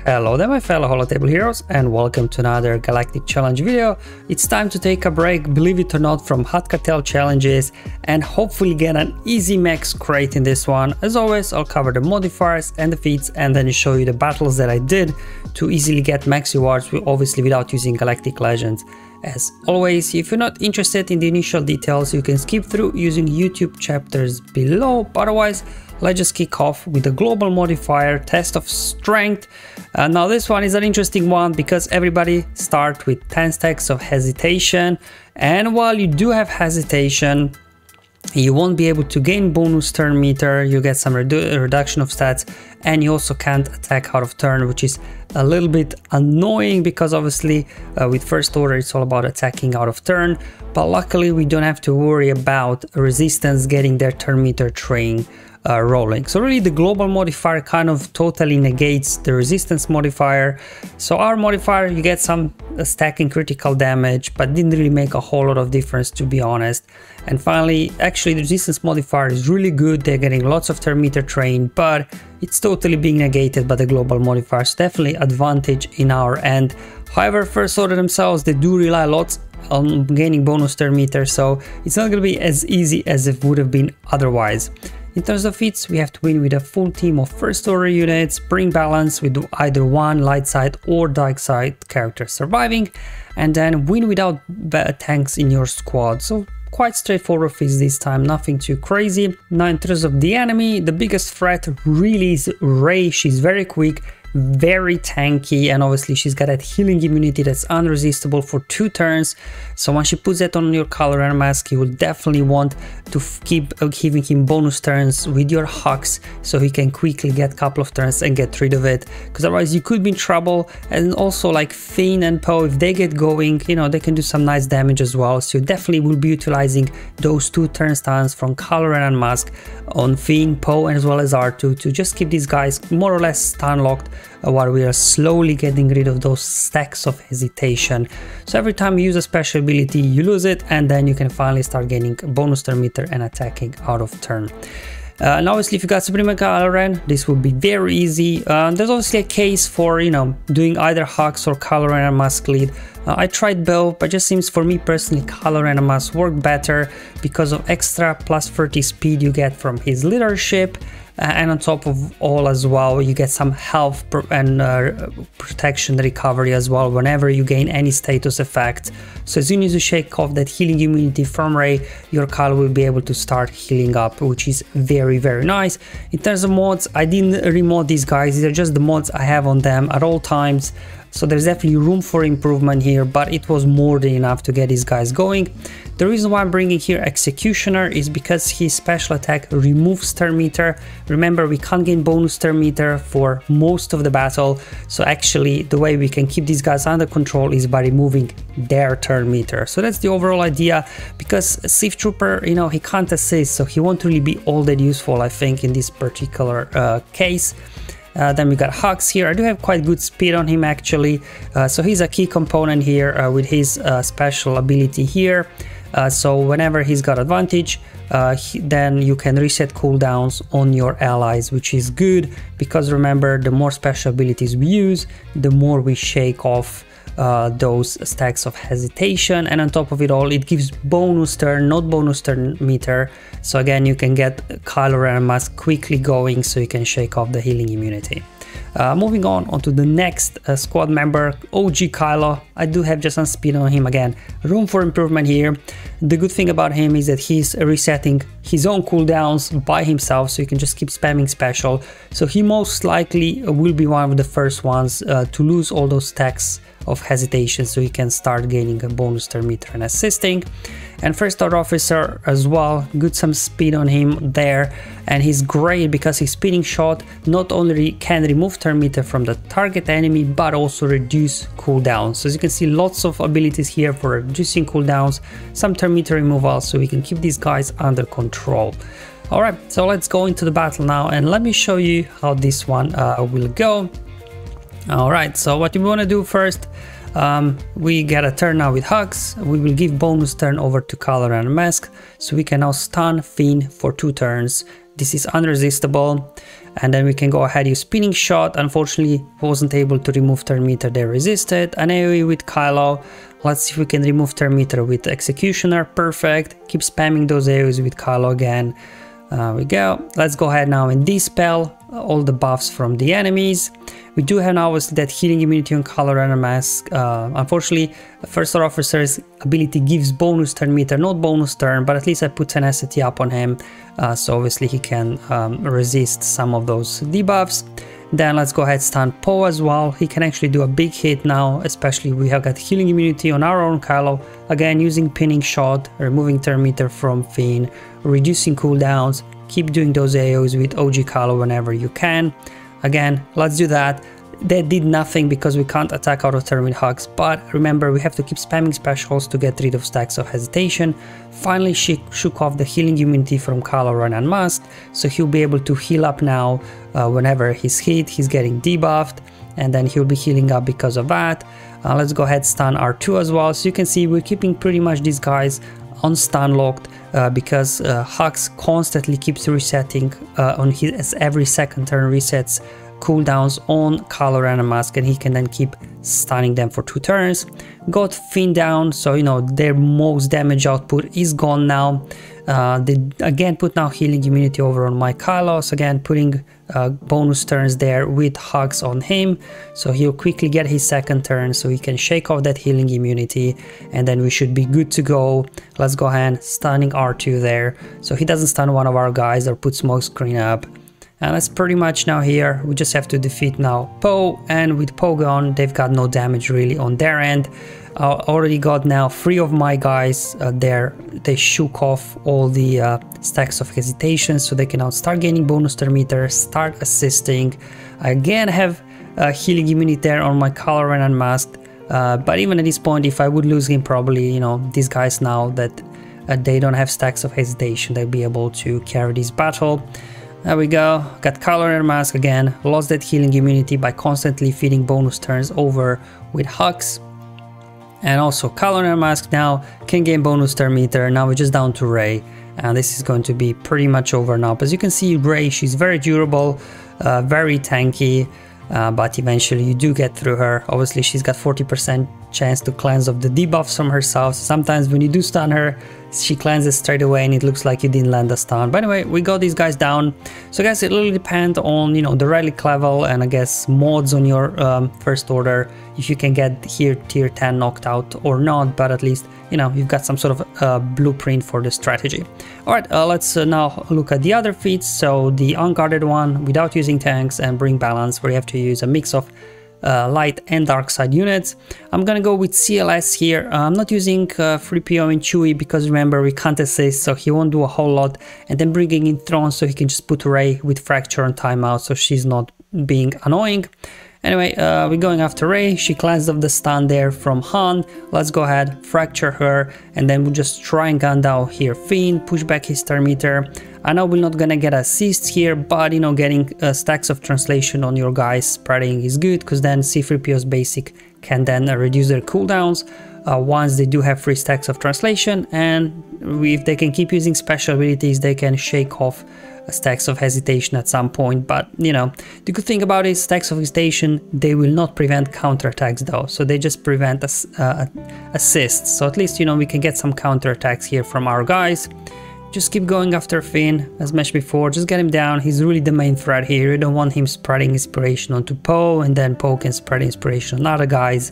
Hello there my fellow holotable heroes and welcome to another Galactic challenge video. It's time to take a break, believe it or not, from hot cartel challenges and hopefully get an easy max crate in this one. As always, I'll cover the modifiers and the feats and then show you the battles that I did to easily get max rewards, obviously without using Galactic Legends. As always, if you're not interested in the initial details, you can skip through using YouTube chapters below, but otherwise let's just kick off with the global modifier test of strength. Now this one is an interesting one because everybody starts with 10 stacks of hesitation, and while you do have hesitation, you won't be able to gain bonus turn meter, you get some reduction of stats, and you also can't attack out of turn, which is a little bit annoying because obviously with first order it's all about attacking out of turn, but luckily we don't have to worry about resistance getting their turn meter train rolling. So really the global modifier kind of totally negates the resistance modifier. So our modifier, you get some stacking critical damage, but didn't really make a whole lot of difference, to be honest. And finally, actually the resistance modifier is really good, they're getting lots of turn meter train, but it's totally being negated by the global modifier, so definitely advantage in our end. However, first order themselves, they do rely lots on gaining bonus turn meter, so it's not going to be as easy as it would have been otherwise. In terms of feats, we have to win with a full team of first order units, bring balance with either one light side or dark side character surviving, and then win without tanks in your squad. So quite straightforward feats this time, nothing too crazy. Now in terms of the enemy, the biggest threat really is Rey. She's very quick, very tanky, and obviously she's got that healing immunity that's unresistible for 2 turns. So once she puts that on your color and mask, you will definitely want to keep giving him bonus turns with your hucks so he can quickly get a couple of turns and get rid of it, because otherwise you could be in trouble. And also like Finn and Poe, if they get going, you know, they can do some nice damage as well, so you definitely will be utilizing those 2 turn stuns from color and unmask on Finn, Poe, as well as R2 to just keep these guys more or less stun locked while we are slowly getting rid of those stacks of hesitation. So every time you use a special ability, you lose it, and then you can finally start gaining bonus turn meter and attacking out of turn. And obviously if you got Supreme Caloran, this would be very easy. There's obviously a case for, you know, doing either Hux or Caloran and Mask lead. I tried both, but just seems for me personally Caloran and Mask work better because of extra plus 30 speed you get from his leadership. And on top of all as well, you get some health and protection recovery as well whenever you gain any status effect. So as soon as you shake off that healing immunity from Rey, your Cal will be able to start healing up, which is very nice. In terms of mods, I didn't remod these guys, these are just the mods I have on them at all times. So there's definitely room for improvement here, but it was more than enough to get these guys going. The reason why I'm bringing here Executioner is because his special attack removes turn meter. Remember, we can't gain bonus turn meter for most of the battle, so actually the way we can keep these guys under control is by removing their turn meter. So that's the overall idea, because Sith Trooper, you know, he can't assist, so he won't really be all that useful, I think, in this particular case. Then we got Hux here. I do have quite good speed on him actually, so he's a key component here with his special ability here. So whenever he's got advantage, then you can reset cooldowns on your allies, which is good because remember, the more special abilities we use, the more we shake off those stacks of hesitation, and on top of it all, it gives bonus turn, not bonus turn meter. So again, you can get Kylo and Mask quickly going so you can shake off the healing immunity. Moving on to the next squad member, OG Kylo. I do have just some speed on him again, room for improvement here. The good thing about him is that he's resetting his own cooldowns by himself, so you can just keep spamming special. So he most likely will be one of the first ones to lose all those stacks of hesitation, so he can start gaining a bonus turn meter and assisting. And first order officer as well, good some speed on him there, and he's great because his spinning shot not only can remove turn meter from the target enemy but also reduce cooldowns. So as you can see, lots of abilities here for reducing cooldowns, some turn meter removal, so we can keep these guys under control. Alright, so let's go into the battle now and let me show you how this one will go. Alright, so what you want to do first, we get a turn now with Hux. We will give bonus turn over to Color and Mask, so we can now stun Finn for 2 turns. this is unresistable. And then we can go ahead, use spinning shot. Unfortunately, wasn't able to remove turn meter, they resisted. An AoE with Kylo. Let's see if we can remove turn meter with Executioner. Perfect. Keep spamming those AoEs with Kylo again. There we go. Let's go ahead now and dispel all the buffs from the enemies. We do have now obviously that healing immunity on Kylo Ren and Mask. Unfortunately, First Order Officer's ability gives bonus turn meter, not bonus turn, but at least I put tenacity up on him, so obviously he can resist some of those debuffs. Then let's go ahead stun Poe as well. He can actually do a big hit now, especially we have got healing immunity on our own Kylo. Again, using pinning shot, removing turn meter from Finn, reducing cooldowns. Keep doing those AOs with OG Kylo whenever you can. Again, let's do that. That did nothing because we can't attack out of turn with hugs, but remember we have to keep spamming specials to get rid of stacks of hesitation. Finally she shook off the healing immunity from Kylo Ren and Mask, so he'll be able to heal up now whenever he's hit. He's getting debuffed and then he'll be healing up because of that. Let's go ahead stun R2 as well. So you can see we're keeping pretty much these guys on stun locked because Hux constantly keeps resetting on his every second turn resets cooldowns on Kylo Ren and Mask, and he can then keep stunning them for 2 turns. Got Finn down, so you know their most damage output is gone now. They again put now healing immunity over on my Kylo, so again putting bonus turns there with hugs on him, so he'll quickly get his second turn so he can shake off that healing immunity, and then we should be good to go. Let's go ahead stunning R2 there so he doesn't stun one of our guys or put smoke screen up. And that's pretty much now here. We just have to defeat now Poe, and with Poe gone, they've got no damage really on their end. Already got now 3 of my guys there. They shook off all the stacks of hesitation, so they can now start gaining bonus turn meter, start assisting. I again have healing immunity there on my Kylo Ren and Mask, but even at this point, if I would lose him, probably, you know, these guys now that they don't have stacks of hesitation, they'll be able to carry this battle. There we go, got Kylo Ren Mask again, lost that healing immunity by constantly feeding bonus turns over with Hux. And also Kylo Ren Mask now can gain bonus turn meter. Now we're just down to Rey, and this is going to be pretty much over now. As you can see, Rey, she's very durable, very tanky, but eventually you do get through her. Obviously she's got 40% chance to cleanse of the debuffs from herself. Sometimes when you do stun her, she cleanses straight away and it looks like you didn't land a stun. But anyway, we got these guys down. So guys, it will depend on, you know, the relic level and I guess mods on your first order, if you can get here tier 10 knocked out or not, but at least, you know, you've got some sort of blueprint for the strategy. All right, let's now look at the other feats. So the Unguarded one without using tanks and bring balance, where you have to use a mix of light and dark side units. I'm gonna go with CLS here. I'm not using 3PO and Chewie because remember we can't assist, so he won't do a whole lot. And then bringing in Thrawn so he can just put Rey with Fracture and Timeout so she's not being annoying. Anyway, we're going after Rey. She cleansed off the stun there from Han. Let's go ahead, fracture her, and then we'll just try and gun down here Finn, push back his turn meter. I know we're not gonna get assists here, but you know, getting stacks of translation on your guys spreading is good, because then C-3PO's basic can then reduce their cooldowns once they do have 3 stacks of translation, and if they can keep using special abilities, they can shake off stacks of hesitation at some point. But you know, the good thing about it is stacks of hesitation, they will not prevent counterattacks though, so they just prevent assists. So at least, you know, we can get some counterattacks here from our guys. Just keep going after Finn, as mentioned before, just get him down. He's really the main threat here. You don't want him spreading inspiration onto Poe, and then Poe can spread inspiration on other guys.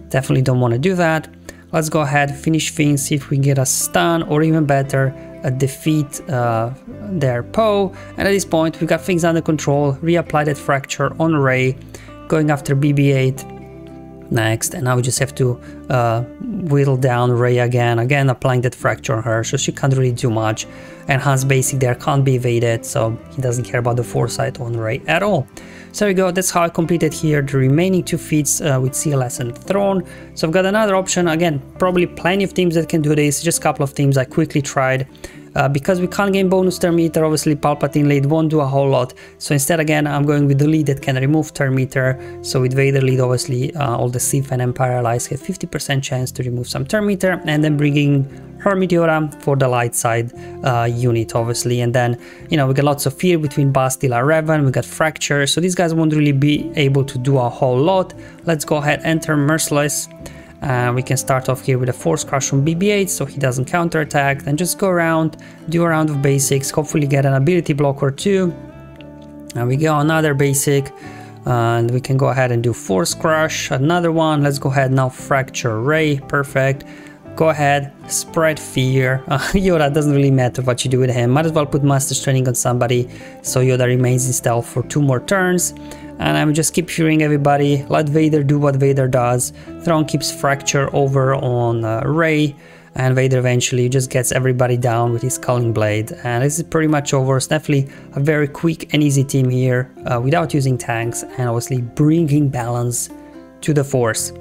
Definitely don't want to do that. Let's go ahead, finish Finn, see if we can get a stun, or even better, a defeat their Poe. And at this point, we got things under control. Reapply that fracture on Rey, going after BB-8 next, and now we just have to whittle down Rey again applying that fracture on her, so she can't really do much, and Han's basic there can't be evaded, so he doesn't care about the foresight on Rey at all. So there we go, that's how I completed here the remaining 2 feats with CLS and Thrawn. So I've got another option, again, probably plenty of teams that can do this, just a couple of teams I quickly tried. because we can't gain bonus turn meter, obviously Palpatine lead won't do a whole lot. So instead, again, I'm going with the lead that can remove turn meter. So with Vader lead, obviously all the Sith and Empire allies get 50% chance to remove some turn meter, and then bringing Hermit Yoda for the light side unit, obviously. And then, you know, we got lots of fear between Bastille and Revan, we got Fracture, so these guys won't really be able to do a whole lot. Let's go ahead, enter Merciless. We can start off here with a Force Crush from BB-8 so he doesn't counterattack, then just go around, do a round of basics, hopefully get an ability block or two. And we go another basic, and we can go ahead and do Force Crush, another one. Let's go ahead now, Fracture Ray, perfect. Go ahead, spread fear. Yoda, doesn't really matter what you do with him. Might as well put Master's Training on somebody so Yoda remains in stealth for 2 more turns. And I'm just keep fearing everybody. Let Vader do what Vader does. Thrawn keeps Fracture over on Rey, and Vader eventually just gets everybody down with his Culling Blade. And this is pretty much over. It's definitely a very quick and easy team here without using tanks, and obviously bringing balance to the Force.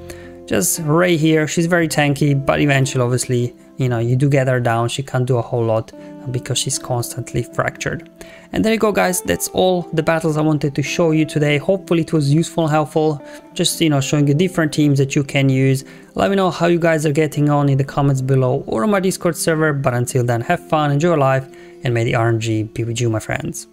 Just Rey here, she's very tanky, but eventually, obviously, you know, you do get her down. She can't do a whole lot because she's constantly fractured. And there you go, guys. That's all the battles I wanted to show you today. Hopefully it was useful and helpful. Just, you know, showing you different teams that you can use. Let me know how you guys are getting on in the comments below or on my Discord server. But until then, have fun, enjoy life, and may the RNG be with you, my friends.